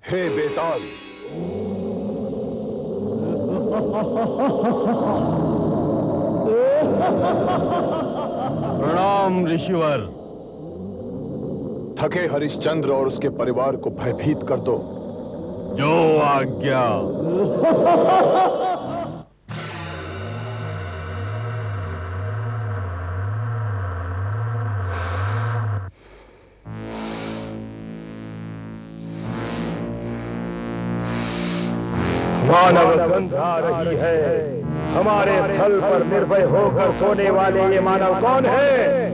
हे बेताल, प्रणाम ऋषिवर। थके हरिश्चंद्र और उसके परिवार को भयभीत कर दो। जो आज्ञा। मानव गंध आ रही है। हमारे स्थल पर निर्भय होकर सोने वाले ये मानव कौन है?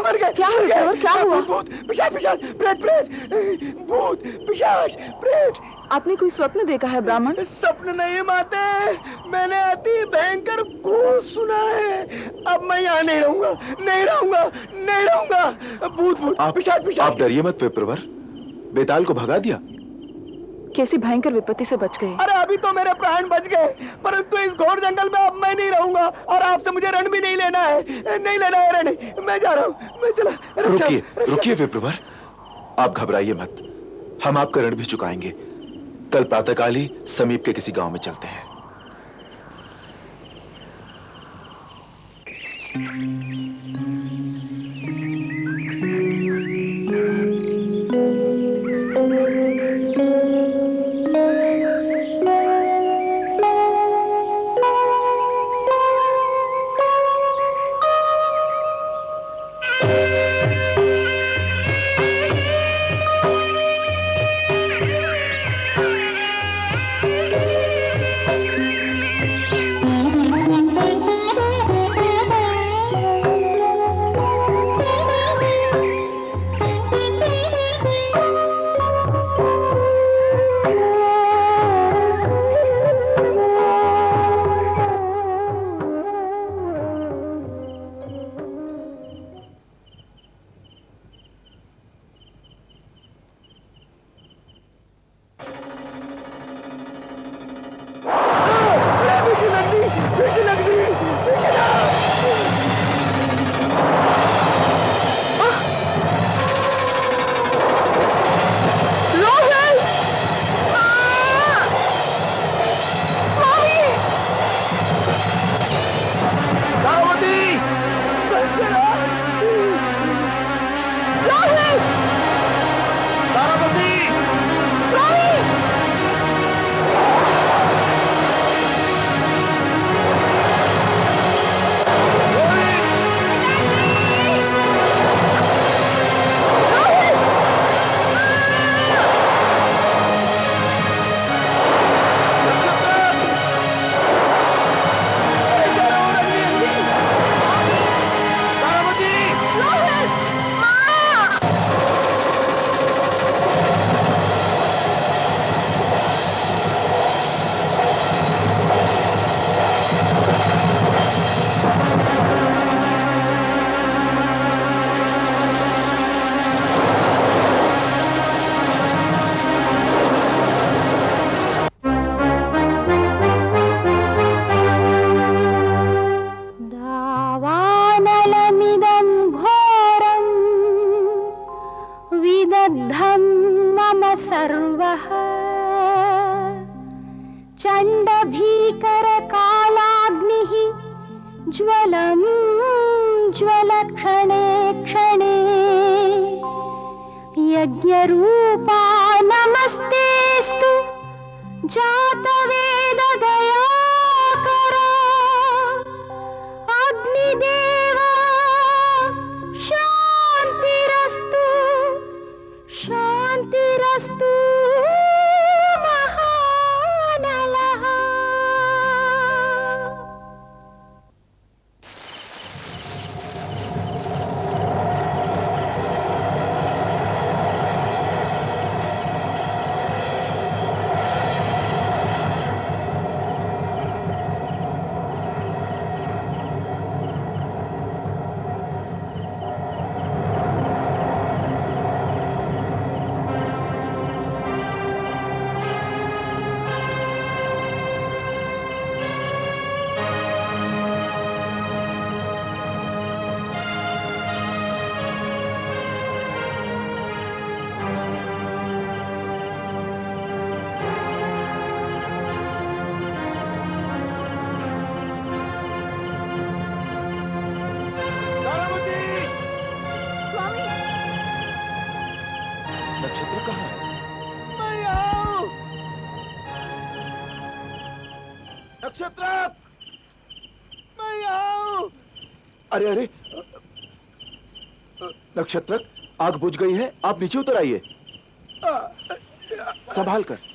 मर गए। क्या हुआ? क्या हुआ? भूत, पिशाच, पिशाच, प्रेत, प्रेत, भूत, पिशाच, प्रेत। आपने कोई स्वप्न देखा है ब्राह्मण? स्वप्न नहीं माते, मैंने अति भयंकर घोष सुना है। अब मैं यहाँ नहीं रहूंगा, नहीं रहूंगा, नहीं रहूंगा। भूत, भूत, पिशाच, पिशाच। आप डरिए मत विप्रवर, बेताल को भगा दिया। कैसी भयंकर विपत्ति से बच गए? अरे अभी तो मेरे प्राण बच गए, परंतु इस घोर जंगल में अब मैं नहीं रहूंगा और आपसे मुझे रण भी नहीं लेना है, नहीं लेना है रण। मैं जा रहा हूँ, मैं चला। रुकिए, रुकिए विप्रवर, आप घबराइए मत, हम आपका ऋण भी चुकाएंगे। कल प्रातःकाल ही समीप के किसी गांव में चलते हैं। चण्ड भीकर कालाग्निः ज्वलम् ज्वलक्षणे क्षणे यज्ञरूपा नमस्तेस्तु जातवेद दयाकरा अग्निदेवा शान्तिरस्तु शान्तिरस्तु महानलः। नक्षत्र कहाँ है? मैं आऊं। नक्षत्र! मैं आऊं। अरे अरे, नक्षत्र, आग बुझ गई है, आप नीचे उतर आइए। संभाल कर।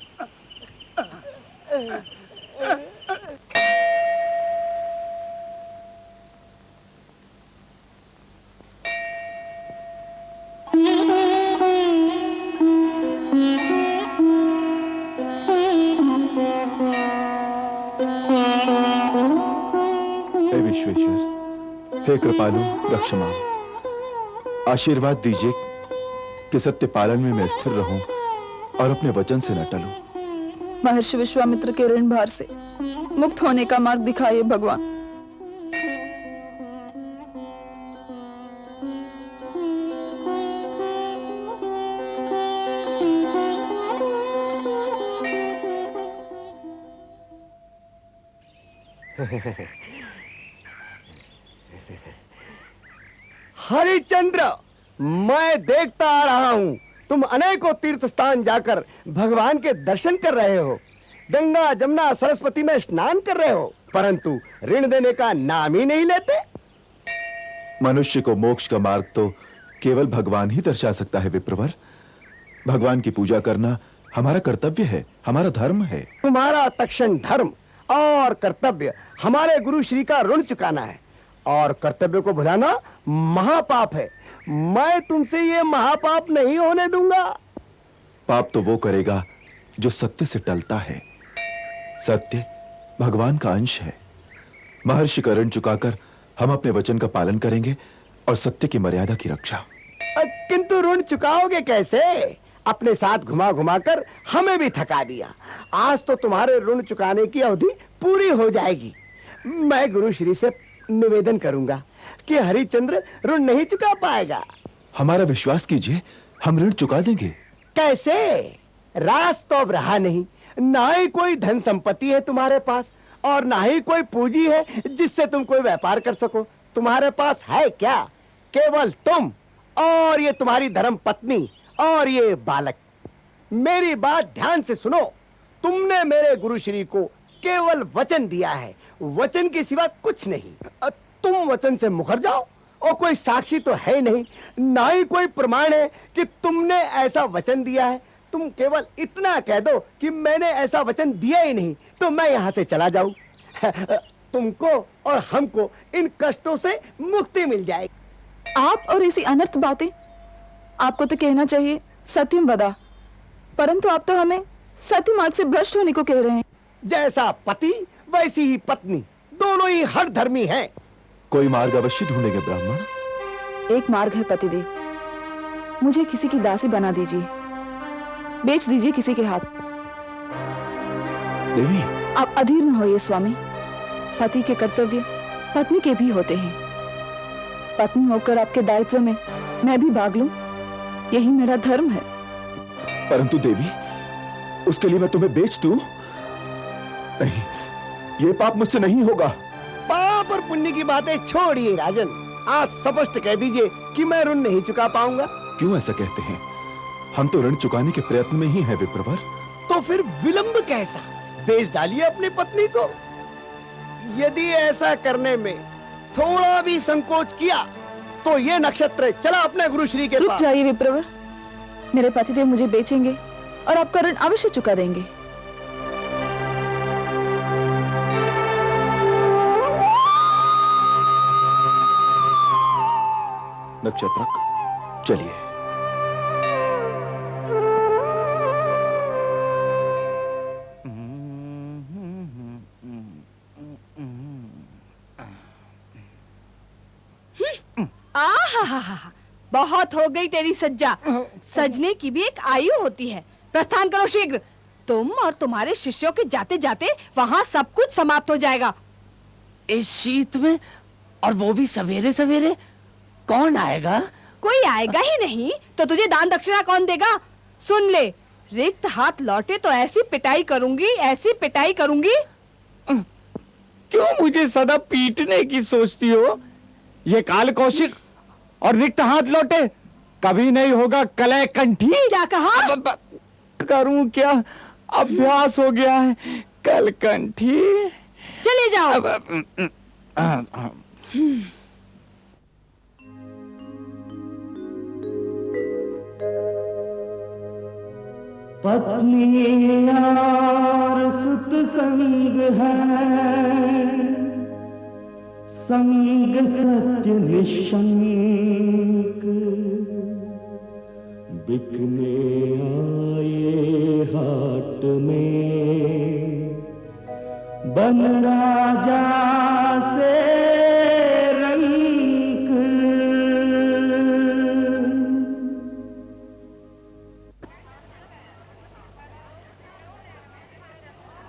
हे विश्वेश्वर, हे कृपालु रक्षमाण, आशीर्वाद दीजिए कि सत्य पालन में मैं स्थिर रहूं और अपने वचन से न टलूं। महर्षि विश्वामित्र के ऋण भार से मुक्त होने का मार्ग दिखाइए भगवान। हरिश्चंद्र, मैं देखता आ रहा हूँ तुम अनेकों तीर्थ स्थान जाकर भगवान के दर्शन कर रहे हो, गंगा जमुना सरस्वती में स्नान कर रहे हो, परंतु ऋण देने का नाम ही नहीं लेते। मनुष्य को मोक्ष का मार्ग तो केवल भगवान ही दर्शा सकता है विप्रवर। भगवान की पूजा करना हमारा कर्तव्य है, हमारा धर्म है। तुम्हारा तक्षण धर्म और कर्तव्य हमारे गुरु श्री का ऋण चुकाना है, और कर्तव्य को भुलाना महापाप है। मैं तुमसे ये महापाप नहीं होने दूंगा। पाप तो वो करेगा जो सत्य से टलता है। सत्य भगवान का अंश है। महर्षि का ऋण चुकाकर हम अपने वचन का पालन करेंगे और सत्य की मर्यादा की रक्षा। किंतु ऋण चुकाओगे कैसे? अपने साथ घुमा घुमा कर हमें भी थका दिया। आज तो तुम्हारे ऋण चुकाने की अवधि पूरी हो जाएगी। मैं गुरु श्री से निवेदन करूंगा कि हरिश्चंद्र ऋण नहीं चुका पाएगा। हमारा विश्वास कीजिए, हम ऋण चुका देंगे। कैसे? रास तो अब रहा नहीं, ना ही कोई धन संपत्ति है तुम्हारे पास, और ना ही कोई पूंजी है जिससे तुम कोई व्यापार कर सको। तुम्हारे पास है क्या? केवल तुम और ये तुम्हारी धर्म पत्नी और ये बालक। मेरी बात ध्यान से सुनो। तुमने मेरे गुरु श्री को केवल वचन दिया है, वचन के सिवा कुछ नहीं। तुम वचन से मुकर जाओ, और कोई साक्षी तो है नहीं, ना ही कोई प्रमाण है कि तुमने ऐसा वचन दिया है। तुम केवल इतना कह दो कि मैंने ऐसा वचन दिया ही नहीं, तो मैं यहाँ से चला जाऊं। तुमको और हमको इन कष्टों से मुक्ति मिल जाएगी। आप और ऐसी अनर्थ बातें, आपको तो कहना चाहिए सत्यम वदा, परंतु आप तो हमें सत्य मार्ग से भ्रष्ट होने को कह रहे हैं। जैसा पति वैसी ही पत्नी, दोनों ही हर धर्मी हैं। कोई मार्ग अवश्य ढूंढेंगे ब्राह्मण। एक मार्ग है पतिदेव, मुझे किसी की दासी बना दीजिए, बेच दीजिए किसी के हाथ। देवी, आप अधीर न होइए स्वामी। पति के कर्तव्य पत्नी के भी होते हैं। पत्नी होकर आपके दायित्व में मैं भी भाग लूं, यही मेरा धर्म है। परंतु देवी, उसके लिए मैं तुम्हें बेच दूं? नहीं, ये पाप मुझसे नहीं होगा। पाप और पुण्य की बातें छोड़िए राजन, आज स्पष्ट कह दीजिए कि मैं ऋण नहीं चुका पाऊंगा। क्यों ऐसा कहते हैं? हम तो ऋण चुकाने के प्रयत्न में ही हैं विप्रवर। तो फिर विलंब कैसा? बेच डालिए अपनी पत्नी को। यदि ऐसा करने में थोड़ा भी संकोच किया तो ये नक्षत्र चला अपने गुरुश्री के रुक पास। जाइए विप्रवर, मेरे पतिदेव मुझे बेचेंगे और आपका ऋण अवश्य चुका देंगे। नक्षत्रक, चलिए। आहा, बहुत हो गई तेरी सज्जा। सजने की भी एक आयु होती है। प्रस्थान करो शीघ्र। तुम और तुम्हारे शिष्यों के जाते जाते वहाँ सब कुछ समाप्त हो जाएगा। इस शीत में, और वो भी सवेरे सवेरे, कौन आएगा? कोई आएगा ही नहीं तो तुझे दान दक्षिणा कौन देगा? सुन ले, रिक्त हाथ लौटे तो ऐसी पिटाई करूंगी, ऐसी पिटाई करूंगी। क्यों मुझे सदा पीटने की सोचती हो? ये काल कौशिक और रिक्त हाथ लौटे कभी नहीं होगा कलय कंठी। क्या कहा? करूं क्या? अभ्यास हो गया है कल कंठी। चले जाओ। पत्नी और सुत संग है, संग सत्य निशंक, बिकने आए हाट में, बन राजा से रंक।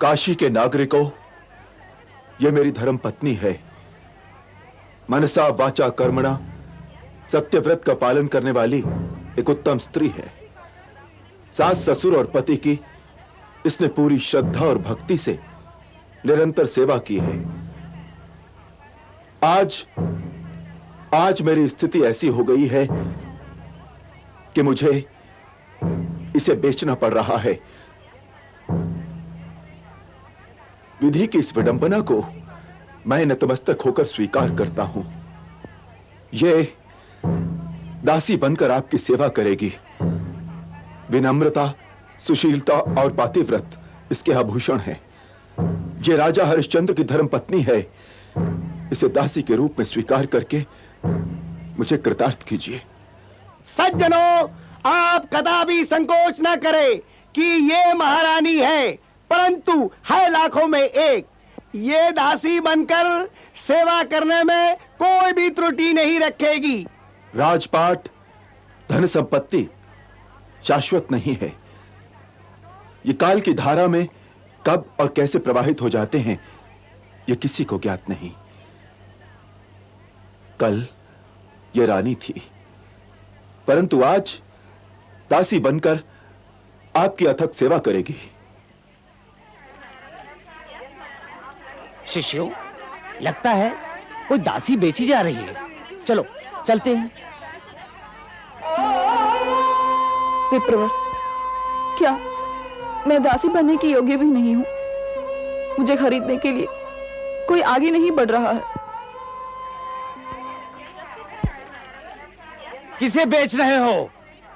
काशी के नागरिकों, ये मेरी धर्म पत्नी है। मनसा वाचा कर्मणा सत्यव्रत का पालन करने वाली एक उत्तम स्त्री है। सास ससुर और पति की इसने पूरी श्रद्धा और भक्ति से निरंतर सेवा की है। आज मेरी स्थिति ऐसी हो गई है कि मुझे इसे बेचना पड़ रहा है। विधि की इस विडंबना को मैं नतमस्तक होकर स्वीकार करता हूं। ये दासी बनकर आपकी सेवा करेगी। विनम्रता, सुशीलता और पातिव्रत इसके आभूषण हैं। ये राजा हरिश्चंद्र की धर्म पत्नी है। इसे दासी के रूप में स्वीकार करके मुझे कृतार्थ कीजिए। सज्जनों, आप कदापि संकोच न करें कि ये महारानी है, परंतु है लाखों में एक। ये दासी बनकर सेवा करने में कोई भी त्रुटि नहीं रखेगी। राजपाट, धन संपत्ति शाश्वत नहीं है। ये काल की धारा में कब और कैसे प्रवाहित हो जाते हैं, ये किसी को ज्ञात नहीं। कल ये रानी थी, परंतु आज दासी बनकर आपकी अथक सेवा करेगी। शिष्यों, लगता है कोई दासी बेची जा रही है। चलो चलते हैं। विप्रवर, क्या मैं दासी बनने की योग्य भी नहीं हूँ? मुझे खरीदने के लिए कोई आगे नहीं बढ़ रहा है। किसे बेच रहे हो?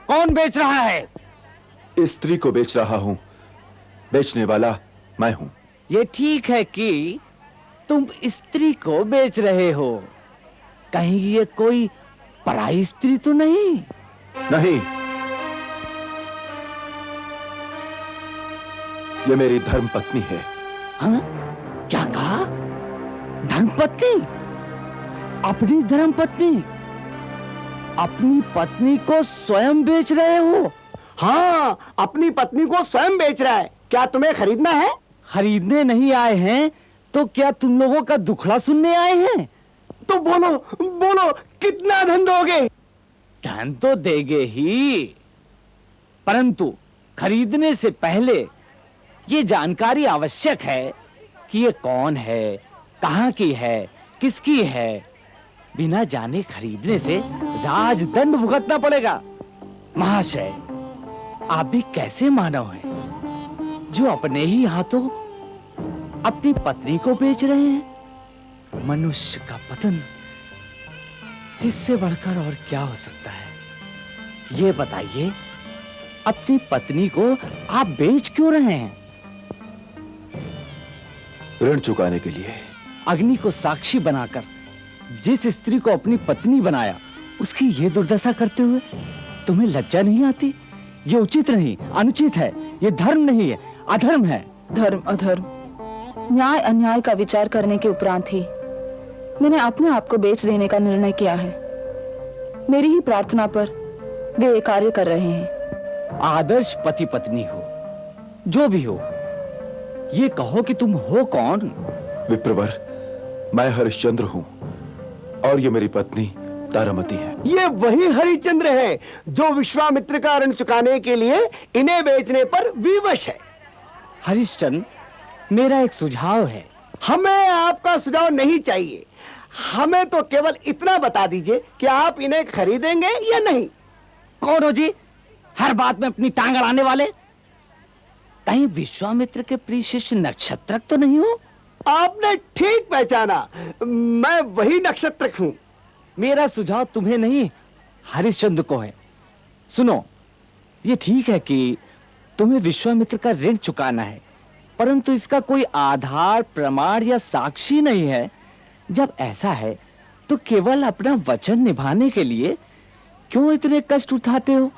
कौन बेच रहा है? इस स्त्री को बेच रहा हूं। बेचने वाला मैं हूं। ये ठीक है कि तुम स्त्री को बेच रहे हो, कहीं ये कोई पराई स्त्री तो नहीं? नहीं, ये मेरी धर्म पत्नी है। हाँ? क्या कहा? धर्मपत्नी? अपनी धर्मपत्नी? अपनी पत्नी को स्वयं बेच रहे हो? हाँ, अपनी पत्नी को स्वयं बेच रहा है। क्या तुम्हें खरीदना है? खरीदने नहीं आए हैं तो क्या तुम लोगों का दुखड़ा सुनने आए हैं? तो बोलो बोलो, कितना धन दोगे? धन तो देंगे ही, परंतु खरीदने से पहले ये जानकारी आवश्यक है कि ये कौन है, कहाँ की है, किसकी है, बिना जाने खरीदने से राजदंड भुगतना पड़ेगा। महाशय, आप भी कैसे मानव हैं जो अपने ही हाथों अपनी पत्नी को बेच रहे हैं? मनुष्य का पतन इससे बढ़कर और क्या हो सकता है? ये बताइए, अपनी पत्नी को आप बेच क्यों रहे हैं? ऋण चुकाने के लिए। अग्नि को साक्षी बनाकर जिस स्त्री को अपनी पत्नी बनाया, उसकी ये दुर्दशा करते हुए तुम्हें लज्जा नहीं आती? ये उचित नहीं, अनुचित है। ये धर्म नहीं है, अधर्म है। धर्म अधर्म, न्याय अन्याय का विचार करने के उपरांत ही मैंने अपने आप को बेच देने का निर्णय किया है। मेरी ही प्रार्थना पर वे ये कार्य कर रहे हैं। आदर्श पति पत्नी हो, जो भी हो, ये कहो कि तुम हो कौन? विप्रवर, मैं हरिश्चंद्र हूं और ये मेरी पत्नी तारामती है। ये वही हरिश्चंद्र है जो विश्वामित्र का ऋण चुकाने के लिए इन्हें बेचने पर विवश है। हरिश्चंद्र, मेरा एक सुझाव है। हमें आपका सुझाव नहीं चाहिए, हमें तो केवल इतना बता दीजिए कि आप इन्हें खरीदेंगे या नहीं। कौन हो जी हर बात में अपनी टांग अड़ाने वाले? कहीं विश्वामित्र के प्रिय शिष्य नक्षत्रक तो नहीं हो? आपने ठीक पहचाना, मैं वही नक्षत्रक हूं। मेरा सुझाव तुम्हें नहीं, हरिश्चंद्र को है। सुनो, ये ठीक है कि तुम्हें विश्वामित्र का ऋण चुकाना है, परंतु इसका कोई आधार, प्रमाण या साक्षी नहीं है। जब ऐसा है तो केवल अपना वचन निभाने के लिए क्यों इतने कष्ट उठाते हो?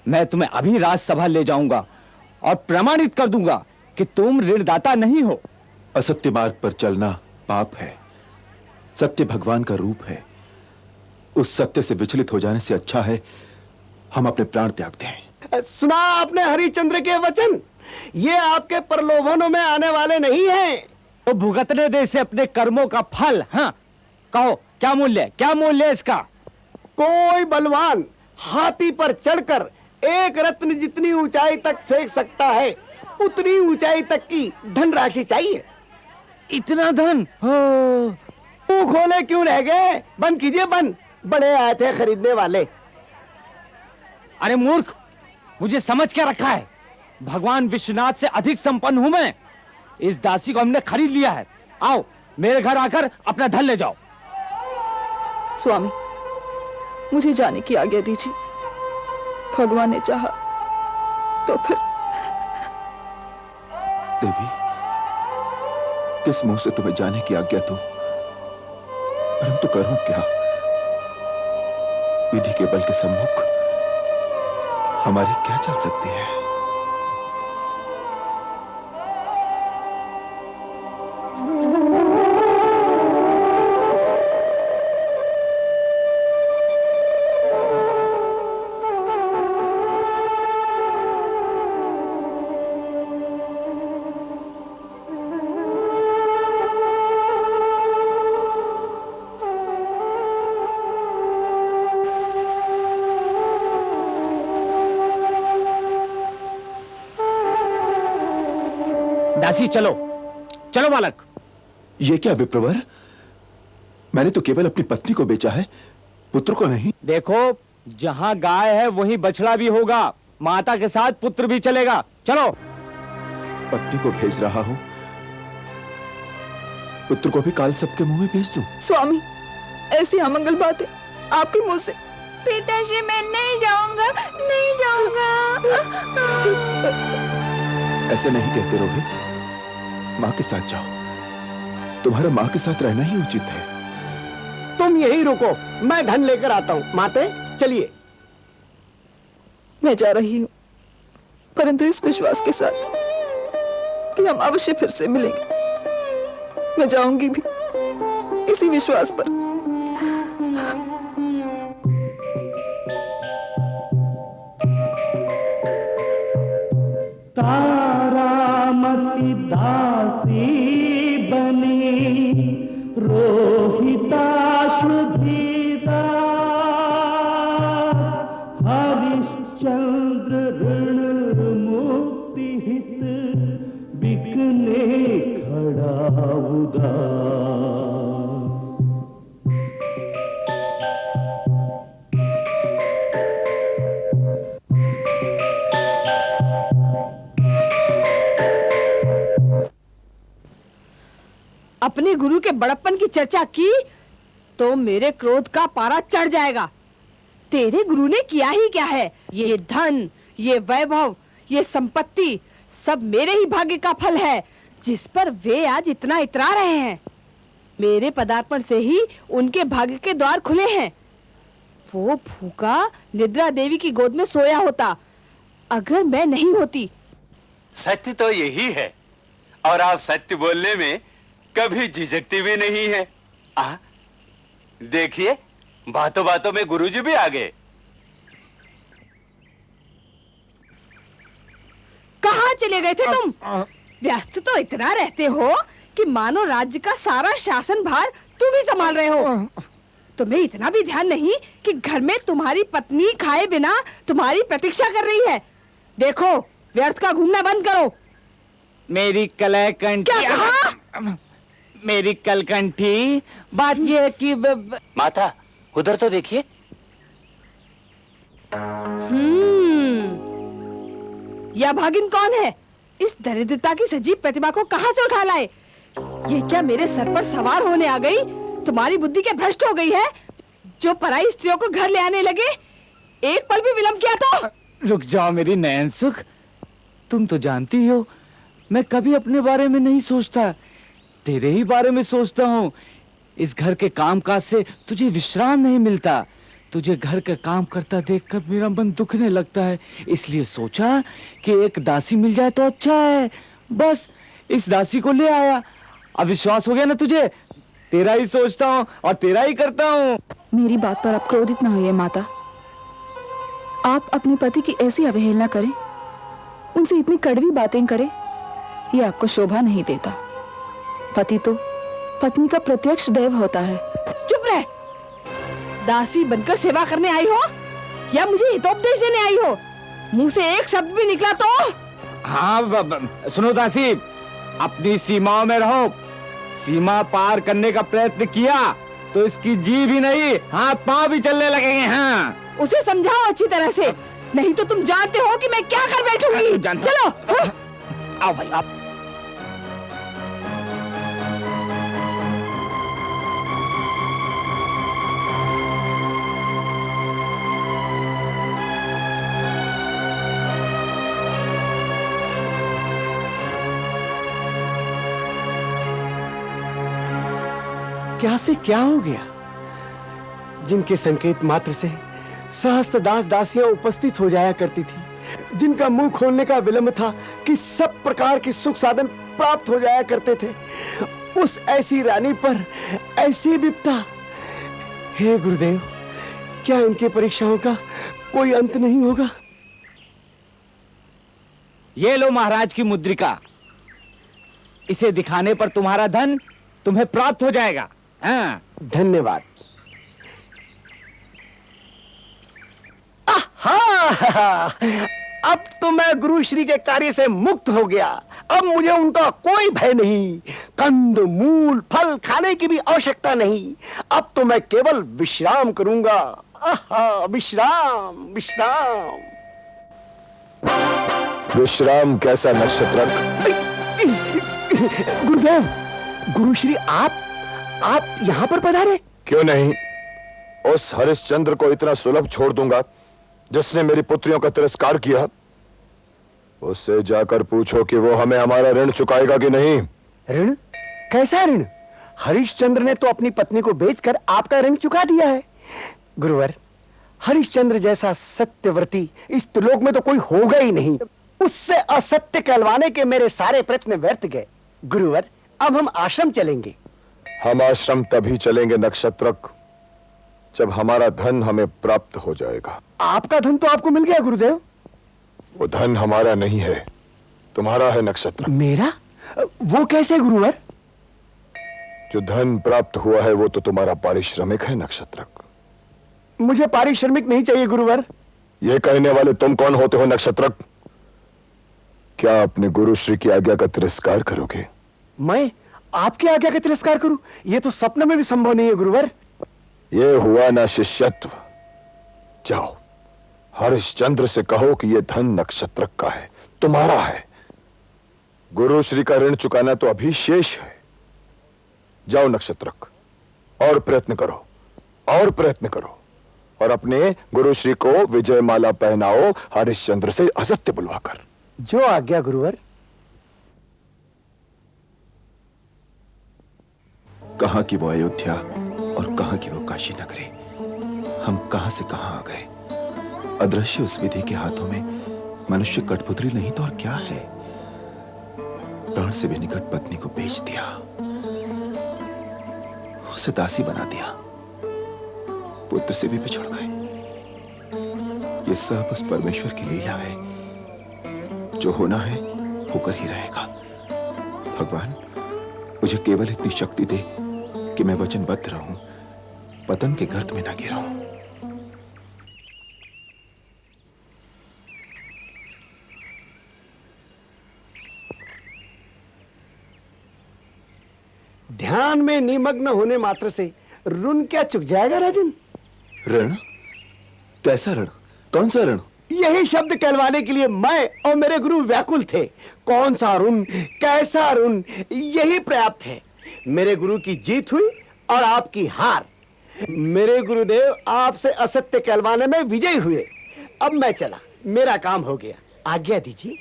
मैं तुम्हें अभी राजसभा ले जाऊंगा और प्रमाणित कर दूंगा कि तुम ऋणदाता नहीं हो। असत्य मार्ग पर चलना पाप है। सत्य भगवान का रूप है। उस सत्य से विचलित हो जाने से अच्छा है हम अपने प्राण त्याग दें। सुना आपने हरिश्चंद्र के वचन? ये आपके प्रलोभनों में आने वाले नहीं हैं। तो भुगतने दे से अपने कर्मों का फल। हाँ, कहो क्या मूल्य है? क्या मूल्य है इसका? कोई बलवान हाथी पर चढ़कर एक रत्न जितनी ऊंचाई तक फेंक सकता है, उतनी ऊंचाई तक की धनराशि चाहिए। इतना धन? मुंह खोले क्यों रह गए? बंद कीजिए, बंद। बड़े आए थे खरीदने वाले। अरे मूर्ख, मुझे समझ क्या रखा है? भगवान विश्वनाथ से अधिक संपन्न हूं मैं। इस दासी को हमने खरीद लिया है। आओ मेरे घर आकर अपना धन ले जाओ। स्वामी, मुझे जाने की आज्ञा दीजिए। भगवान ने चाहा तो फिर। देवी, किस मुंह से तुम्हें जाने की आज्ञा दूं? परंतु करूं क्या? विधि के बल के सम्मुख हमारी क्या चल सकती है? दासी, चलो चलो बालक। ये क्या विप्रवर? मैंने तो केवल अपनी पत्नी को बेचा है, पुत्र को नहीं। देखो, जहां गाय है वहीं बछड़ा भी होगा। माता के साथ पुत्र भी चलेगा। चलो। पत्नी को भेज रहा हूं, पुत्र को भी काल सबके मुंह में भेज दूं। स्वामी, ऐसी अमंगल बातें आपके मुंह से। पिताजी, मैं नहीं जाऊंगा, नहीं जाऊंगा। ऐसे नहीं कहते रोहित। मां के साथ जाओ, तुम्हारा मां के साथ रहना ही उचित है। तुम यहीं रुको, मैं धन लेकर आता हूं। माते, चलिए। मैं जा रही हूँ, परंतु इस विश्वास के साथ कि हम अवश्य फिर से मिलेंगे। मैं जाऊंगी भी इसी विश्वास पर। तारामती दासी बनी रोहिताश्वधीदास, हरिश्चंद्र ऋण मुक्ति हित बिक देखने खड़ा उदास। अपने गुरु के बड़प्पन की चर्चा की तो मेरे क्रोध का पारा चढ़ जाएगा। तेरे गुरु ने किया ही क्या है? ये धन, ये वैभव, ये संपत्ति सब मेरे ही भाग्य का फल है, जिस पर वे आज इतना इतरा रहे हैं। मेरे पदार्पण से ही उनके भाग्य के द्वार खुले हैं। वो भूखा निद्रा देवी की गोद में सोया होता अगर मैं नहीं होती। सत्य तो यही है और आप सत्य बोलने में कभी झिझकती भी नहीं है। देखिए, बातों बातों में गुरुजी भी आ गए। कहाँ चले गए थे तुम? व्यस्त तो इतना रहते हो कि मानो राज्य का सारा शासन भार तुम ही संभाल रहे हो। तुम्हें इतना भी ध्यान नहीं कि घर में तुम्हारी पत्नी खाए बिना तुम्हारी प्रतीक्षा कर रही है। देखो, व्यर्थ का घूमना बंद करो। मेरी कलकंठी, क्या कहा? मेरी कलकंठी, बात यह है कि माता उधर तो देखिए। यह भागिन कौन है? इस दरिद्रता की सजीव प्रतिभा को कहां से उठा लाए? ये क्या मेरे सर पर सवार होने आ गई? तुम्हारी बुद्धि क्या भ्रष्ट हो गई है जो पराई स्त्रियों को घर ले आने लगे? एक पल भी विलंब किया तो। रुक जाओ मेरी नयन सुख, तुम तो जानती हो मैं कभी अपने बारे में नहीं सोचता, तेरे ही बारे में सोचता हूँ। इस घर के कामकाज से तुझे विश्राम नहीं मिलता। तुझे घर का काम करता देखकर मेरा मन दुखने लगता है, इसलिए सोचा कि एक दासी मिल जाए तो अच्छा है। बस इस दासी को ले आया। अब विश्वास हो गया ना तुझे? तेरा ही सोचता हूँ और तेरा ही करता हूँ। मेरी बात पर आप क्रोधित ना होइए माता। आप अपने पति की ऐसी अवहेलना करें, उनसे इतनी कड़वी बातें करें, ये आपको शोभा नहीं देता। पति तो पत्नी का प्रत्यक्ष दैव होता है। चुप रह। दासी बनकर सेवा करने आई हो या मुझे हितोपदेश देने आई हो? मुंह से एक शब्द भी निकला तो। हाँ सुनो दासी, अपनी सीमाओं में रहो। सीमा पार करने का प्रयत्न किया तो इसकी जीभ ही नहीं हाथ पांव भी चलने लगेंगे। हाँ, उसे समझाओ अच्छी तरह से, नहीं तो तुम जानते हो कि मैं क्या कर बैठूंगी। चलो आओ भाई आप। क्या से क्या हो गया? जिनके संकेत मात्र से सहस्त्र दास दासियां उपस्थित हो जाया करती थी, जिनका मुंह खोलने का विलंब था कि सब प्रकार के सुख साधन प्राप्त हो जाया करते थे, उस ऐसी रानी पर ऐसी विपदा। हे गुरुदेव, क्या इनके परीक्षाओं का कोई अंत नहीं होगा? ये लो महाराज की मुद्रिका, इसे दिखाने पर तुम्हारा धन तुम्हें प्राप्त हो जाएगा। हाँ। धन्यवाद। आहा! अब तो मैं गुरुश्री के कार्य से मुक्त हो गया। अब मुझे उनका कोई भय नहीं, कंद मूल फल खाने की भी आवश्यकता नहीं। अब तो मैं केवल विश्राम करूंगा। आहा! विश्राम विश्राम विश्राम कैसा नक्षत्रक? गुरुदेव, गुरुश्री आप यहाँ पर पधारे? क्यों नहीं? उस हरिश्चंद्र को इतना सुलभ छोड़ दूंगा जिसने मेरी पुत्रियों का तिरस्कार किया? उससे जाकर पूछो कि वो हमें हमारा ऋण चुकाएगा कि नहीं। ऋण? कैसा ऋण? हरिश्चंद्र ने तो अपनी पत्नी को बेचकर आपका ऋण चुका दिया है। गुरुवर, हरिश्चंद्र जैसा सत्यव्रती इस त्रिलोक में तो कोई होगा ही नहीं। उससे असत्य कहलवाने के मेरे सारे प्रयत्न व्यर्थ गए। गुरुवर, अब हम आश्रम चलेंगे। हम आश्रम तभी चलेंगे नक्षत्रक जब हमारा धन हमें प्राप्त हो जाएगा। आपका धन तो आपको मिल गया गुरुदेव। वो धन हमारा नहीं है, तुम्हारा है नक्षत्र। मेरा? वो कैसे गुरुवर? जो धन प्राप्त हुआ है वो तो तुम्हारा पारिश्रमिक है नक्षत्रक। मुझे पारिश्रमिक नहीं चाहिए गुरुवर। ये कहने वाले तुम कौन होते हो नक्षत्रक? क्या अपने गुरु श्री की आज्ञा का तिरस्कार करोगे? मैं आपकी आज्ञा का तिरस्कार करूं? यह तो सपने में भी संभव नहीं है गुरुवर। ये हुआ ना शिष्यत्व। जाओ, हरिश्चंद्र से कहो कि यह धन नक्षत्र का है, तुम्हारा है। गुरु श्री का ऋण चुकाना तो अभी शेष है। जाओ नक्षत्रक, और प्रयत्न करो, और प्रयत्न करो, और अपने गुरु श्री को विजय माला पहनाओ हरिश्चंद्र से असत्य बुलवाकर। जो आज्ञा गुरुवर। कहां की वो अयोध्या और कहां की वो काशी नगरी। हम कहां से कहां आ गए। अदृश्य उस विधि के हाथों में मनुष्य कठपुतली नहीं तो और क्या है। प्राण से भी निकट पत्नी को बेच दिया, उसे दासी बना दिया, पुत्र से भी बिछड़ गए। ये सब उस परमेश्वर की लीला है। जो होना है होकर ही रहेगा। भगवान, मुझे केवल इतनी शक्ति दे कि मैं वचनबद्ध रहूं, पतन के गर्त में न गिरूं। ध्यान में निमग्न होने मात्र से ऋण क्या चुक जाएगा राजन? ऋण? कैसा ऋण? कौन सा ऋण? यही शब्द कहलवाने के लिए मैं और मेरे गुरु व्याकुल थे। कौन सा ऋण, कैसा ऋण, यही पर्याप्त है। मेरे गुरु की जीत हुई और आपकी हार। मेरे गुरुदेव आपसे असत्य कहलवाने में विजयी हुए। अब मैं चला, मेरा काम हो गया, आज्ञा दीजिए।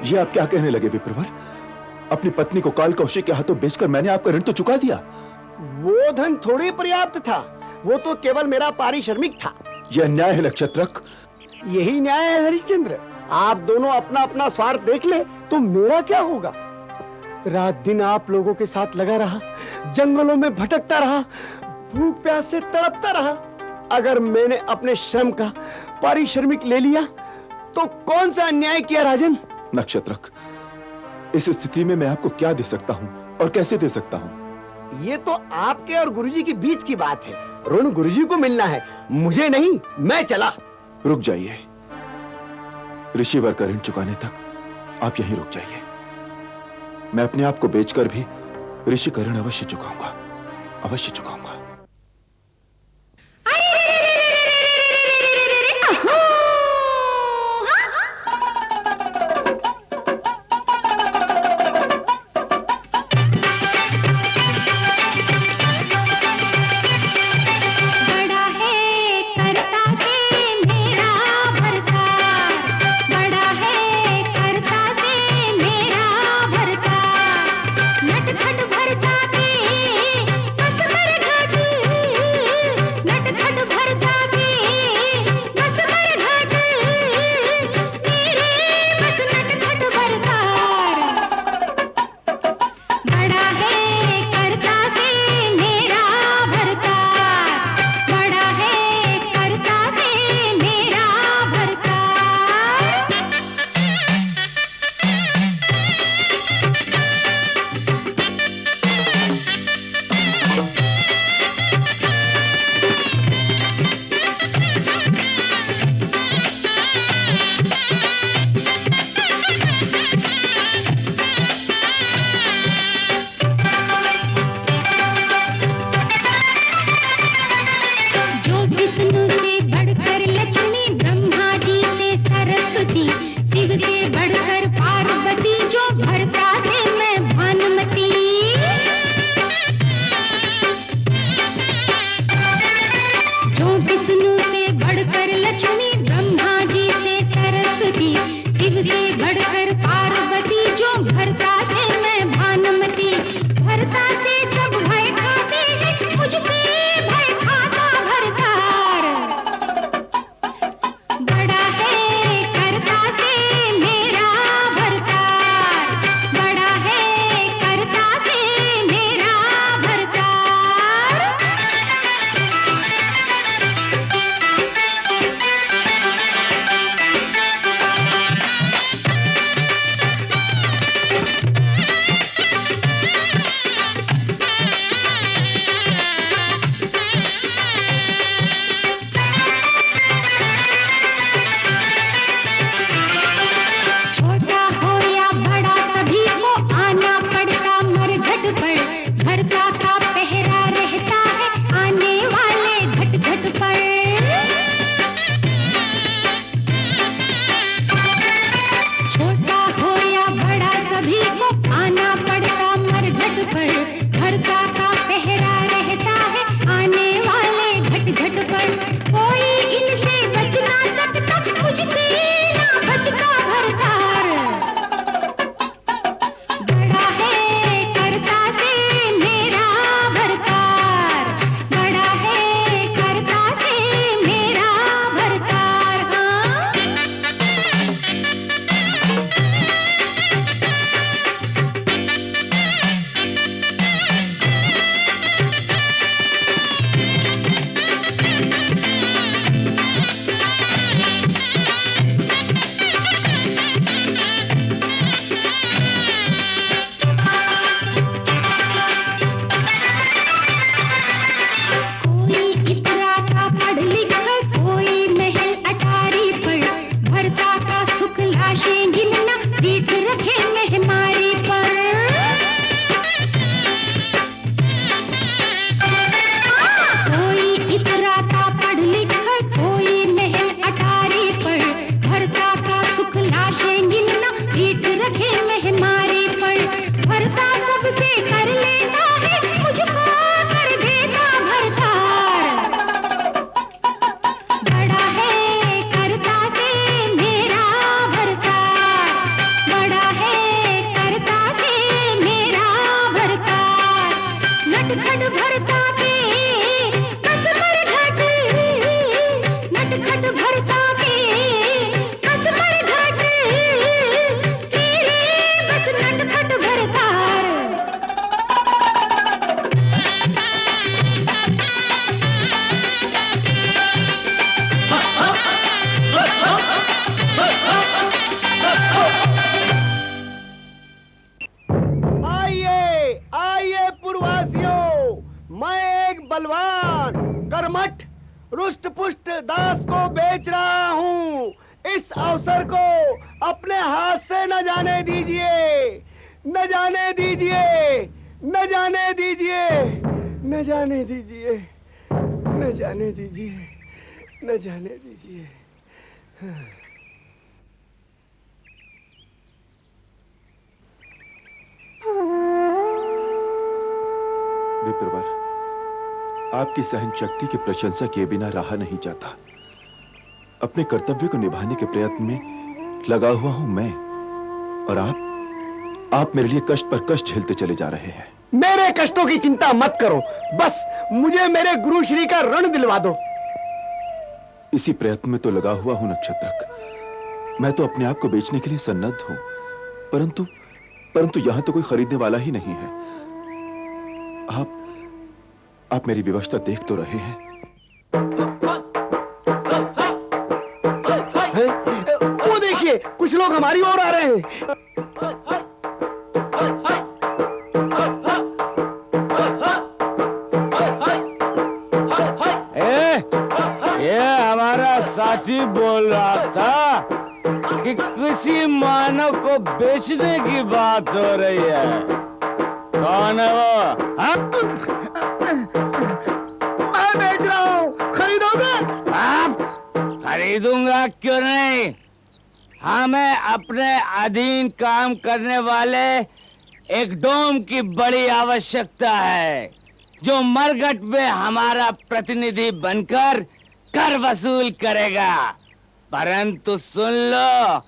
ये आप क्या कहने लगे विप्रवर? अपनी पत्नी को काल कौशिक के हाथों बेचकर मैंने आपका ऋण तो चुका दिया। वो धन थोड़ी पर्याप्त था, वो तो केवल मेरा पारिश्रमिक था। यह अन्याय है नक्षत्रक। यही न्याय है हरिश्चंद्र। आप दोनों अपना अपना स्वार्थ देख ले तो मेरा क्या होगा। रात दिन आप लोगों के साथ लगा रहा, जंगलों में भटकता रहा, भूख प्यास से तड़पता रहा। अगर मैंने अपने श्रम का पारिश्रमिक ले लिया तो कौन सा अन्याय किया राजन? नक्षत्रक, इस स्थिति में मैं आपको क्या दे सकता हूं और कैसे दे सकता हूं? ये तो आपके और गुरुजी के बीच की बात है। ऋण गुरुजी को मिलना है, मुझे नहीं। मैं चला। रुक जाइए। ऋषिवर का ऋण चुकाने तक आप यहीं रुक जाइए। मैं अपने आप को बेचकर भी ऋषि का ऋण अवश्य चुकाऊंगा, अवश्य चुकाऊंगा। नट खट भर जाते, बस पर घाटी बलवान कर्मठ रुष्ट पुष्ट दास को बेच रहा हूँ। इस अवसर को अपने हाथ से न जाने दीजिए, न जाने दीजिए, न जाने दीजिए, न जाने दीजिए, न जाने दीजिए, न जाने दीजिए। विप्रवर, आपकी सहन शक्ति की प्रशंसा किए बिना रहा नहीं जाता। अपने कर्तव्य को निभाने के प्रयत्न में लगा हुआ हूं मैं, और आप मेरे लिए कष्ट पर कष्ट झेलते चले जा रहे हैं। मेरे कष्टों की चिंता मत करो, बस मुझे मेरे गुरु श्री का ऋण दिलवा दो। इसी प्रयत्न में तो लगा हुआ हूं नक्षत्रक। मैं तो अपने आप को बेचने के लिए सन्नद्ध हूं, परंतु यहां तो कोई खरीदने वाला ही नहीं है। आप मेरी व्यवस्था देख तो रहे हैं। वो देखिए, कुछ लोग हमारी ओर आ रहे हैं। ये हमारा साथी बोल रहा था कि किसी मानव को बेचने की बात हो रही है। कौन है वो? हाँ? मैं बेच रहा हूँ, खरीदोगे? आप? खरीदूंगा क्यों नहीं? हमें अपने अधीन काम करने वाले एक डोम की बड़ी आवश्यकता है, जो मरघट में हमारा प्रतिनिधि बनकर कर वसूल करेगा। परंतु सुन लो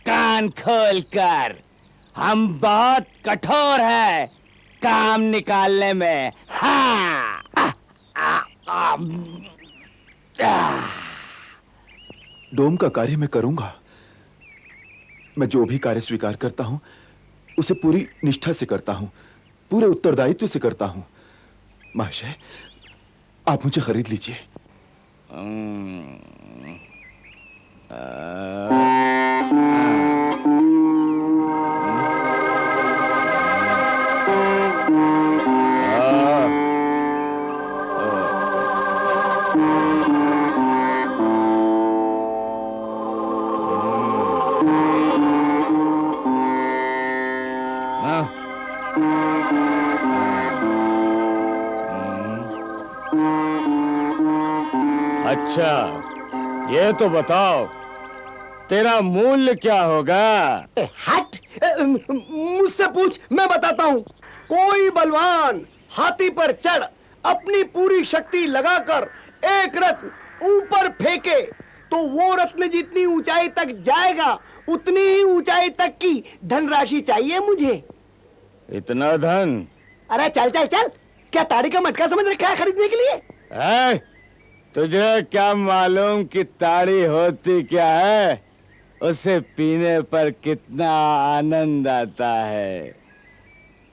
कान खोलकर, हम बहुत कठोर हैं काम निकालने में। हाँ। डोम का कार्य मैं करूंगा। मैं जो भी कार्य स्वीकार करता हूं उसे पूरी निष्ठा से करता हूं, पूरे उत्तरदायित्व से करता हूं। महाशय, आप मुझे खरीद लीजिए। अच्छा, ये तो बताओ तेरा मूल्य क्या होगा? हट, मुझसे पूछ, मैं बताता हूँ। कोई बलवान हाथी पर चढ़ अपनी पूरी शक्ति लगाकर एक रत्न ऊपर फेंके तो वो रत्न जितनी ऊंचाई तक जाएगा उतनी ही ऊंचाई तक की धनराशि चाहिए मुझे। इतना धन? अरे चल चल चल, क्या ताड़ी का मटका समझ रखा है खरीदने के लिए? तुझे क्या मालूम कि ताड़ी होती क्या है? उसे पीने पर कितना आनंद आता है।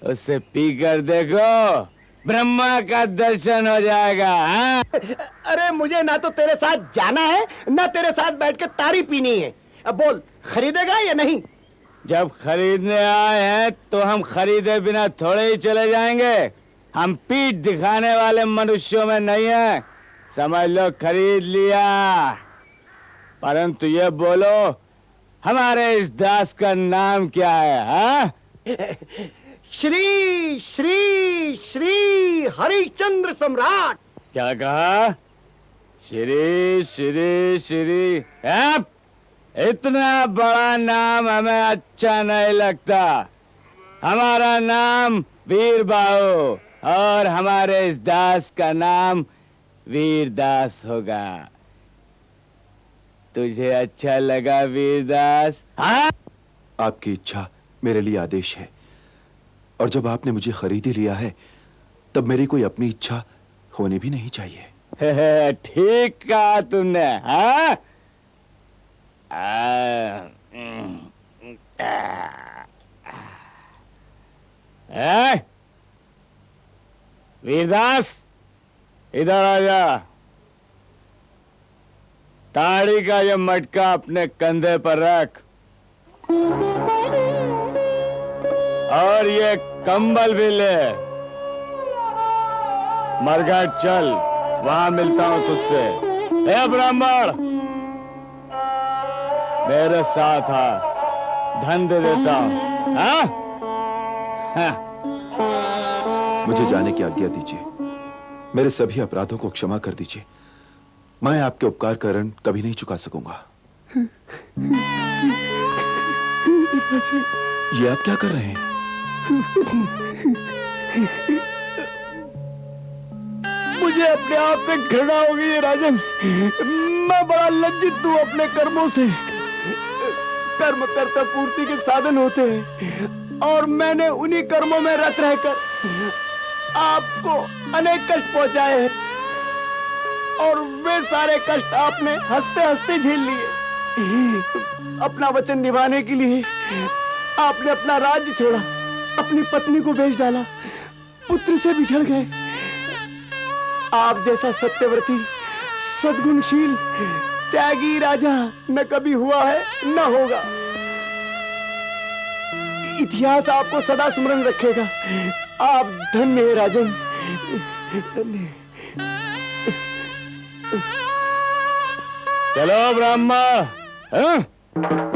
उसे पीकर देखो, ब्रह्मा का दर्शन हो जाएगा। हाँ? अरे मुझे ना तो तेरे साथ जाना है ना तेरे साथ बैठ के ताड़ी पीनी है। अब बोल, खरीदेगा या नहीं? जब खरीदने आए हैं तो हम खरीदे बिना थोड़े ही चले जाएंगे। हम पीठ दिखाने वाले मनुष्यों में नहीं है। समझ लो खरीद लिया। परंतु ये बोलो, हमारे इस दास का नाम क्या है? हाँ? श्री श्री श्री हरिश्चंद्र सम्राट। क्या कहा? श्री श्री श्री? इतना बड़ा नाम हमें अच्छा नहीं लगता। हमारा नाम वीरबाहु और हमारे इस दास का नाम वीरदास होगा। तुझे अच्छा लगा वीरदास? हाँ? आपकी इच्छा मेरे लिए आदेश है, और जब आपने मुझे खरीद ही लिया है तब मेरी कोई अपनी इच्छा होनी भी नहीं चाहिए। ठीक कहा तुमने। हाँ? वीरदास, इधर आ जा। ताड़ी का ये मटका अपने कंधे पर रख, और ये कंबल भी ले। मरघट चल, वहां मिलता हूं तुझसे। ए ब्राह्मण, मेरे साथ आ, धन दे देता हूं। हाँ? मुझे जाने की आज्ञा दीजिए। मेरे सभी अपराधों को क्षमा कर दीजिए। मैं आपके उपकार का ऋण कभी नहीं चुका सकूंगा। ये आप क्या कर रहे हैं? मुझे अपने आप से घृणा हो गई है राजन। मैं बड़ा लज्जित हूं अपने कर्मों से। कर्म कर्ता पूर्ति के साधन होते हैं और मैंने उन्हीं कर्मों में रत रहकर आपको अनेक कष्ट पहुंचाए हैं और वे सारे कष्ट आपने हंसते हंसते झेल लिए। अपना वचन निभाने के लिए आपने अपना राज्य छोड़ा, अपनी पत्नी को बेच डाला, पुत्र से बिछड़ गए। आप जैसा सत्यव्रती, सद्गुणशील, त्यागी राजा न कभी हुआ है न होगा। इतिहास आपको सदा स्मरण रखेगा। आप धन्य हैं राजन, धन्य। चलो ब्राह्मण, हाँ?